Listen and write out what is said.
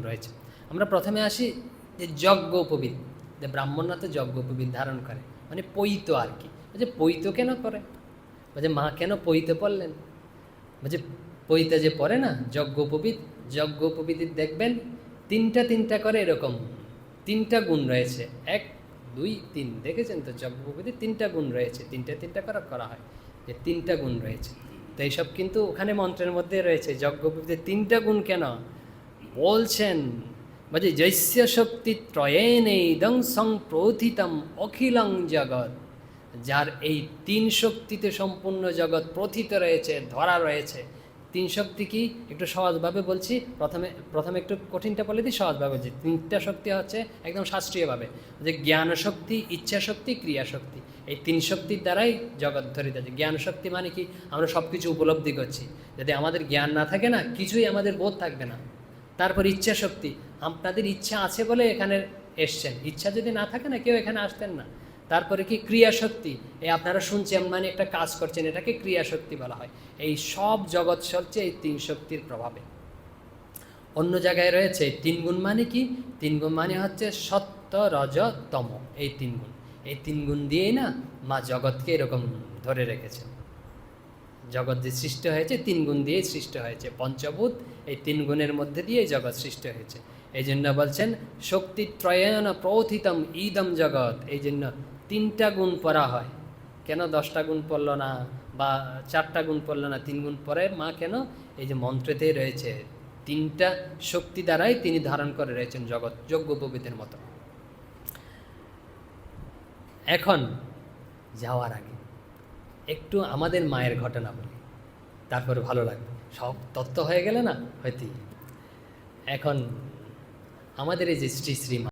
রয়েছে। আমরা প্রথমে আসি যে যজ্ঞ উপবিদ, যে ব্রাহ্মণরা তো যজ্ঞ উপবিদ ধারণ করে, মানে পৈত আর কি। বলছে পৈত কেন করে, বলছে মা কেন পৈতে পড়লেন, বলছে পৈতে যে পড়ে না যজ্ঞ উপবিদ দেখবেন তিনটা করে এরকম 3টা গুণ রয়েছে, 1 2 3, দেখেছেন তো যজ্ঞ উপবিদের 3টা গুণ রয়েছে, তিনটা করে করা হয়, যে 3টা গুণ রয়েছে। তো এইসব কিন্তু ওখানে মন্ত্রের মধ্যে রয়েছে। যজ্ঞ উপবিদের 3টা গুণ কেন বলছেন, বলছে জৈস্য শক্তি ত্রয়েনেদং সংপ্রথিতম অখিলং জগৎ, যার এই 3 শক্তিতে সম্পূর্ণ জগৎ প্রথিত রয়েছে, ধরা রয়েছে। 3 শক্তি কি একটু সহজভাবে বলছি, প্রথমে একটু কঠিনটা বলে দিই, সহজভাবে বলছি। 3টা শক্তি হচ্ছে একদম শাস্ত্রীয়ভাবে, যে জ্ঞান শক্তি, ইচ্ছা শক্তি, ক্রিয়া শক্তি। এই 3 শক্তির দ্বারাই জগৎ ধরিত আছে। জ্ঞান শক্তি মানে কি, আমরা সব কিছু উপলব্ধি করছি। যদি আমাদের জ্ঞান না থাকে না, কিছুই আমাদের বোধ থাকবে না। তারপর ইচ্ছা শক্তি, আপনাদের ইচ্ছা আছে বলে এখানে এসছেন, ইচ্ছা যদি না থাকে না কেউ এখানে আসতেন না। তারপরে কি ক্রিয়া শক্তি, এই আপনারা শুনছেন মানে একটা কাজ করছেন, এটাকে ক্রিয়া শক্তি বলা হয়। এই সব জগৎ চলছে এই 3 শক্তির প্রভাবে। অন্য জায়গায় রয়েছে 3 গুণ, মানে কি 3 গুণ মানে হচ্ছে সত্য রজ তম, এই 3 গুণ। এই 3 গুণ দিয়েই না মা জগৎকে এরকম ধরে রেখেছেন। জগৎ যে সৃষ্টি হয়েছে 3 গুণ দিয়েই সৃষ্টি হয়েছে, পঞ্চভূত এই 3 গুণের মধ্যে দিয়ে জগৎ সৃষ্টি হয়েছে। এই জন্য বলছেন শক্তিত্রয়েণ প্রথিতম ইদম জগৎ, এই জন্য 3টা গুণ পড়া হয়। কেন 10টা গুণ পড়ল না বা 4টা গুণ পড়ল না, 3 গুণ পরে মা কেন, এই যে মন্ত্রেতেই রয়েছে 3টা শক্তি দ্বারাই তিনি ধারণ করে রয়েছেন জগৎ, যজ্ঞ উপবিদের মতো। এখন যাওয়ার আগে একটু আমাদের মায়ের ঘটনা বলি, তারপরে ভালো লাগবে। সব তত্ত্ব হয়ে গেলে না হয়তো। এখন আমাদের এই যে শ্রী শ্রী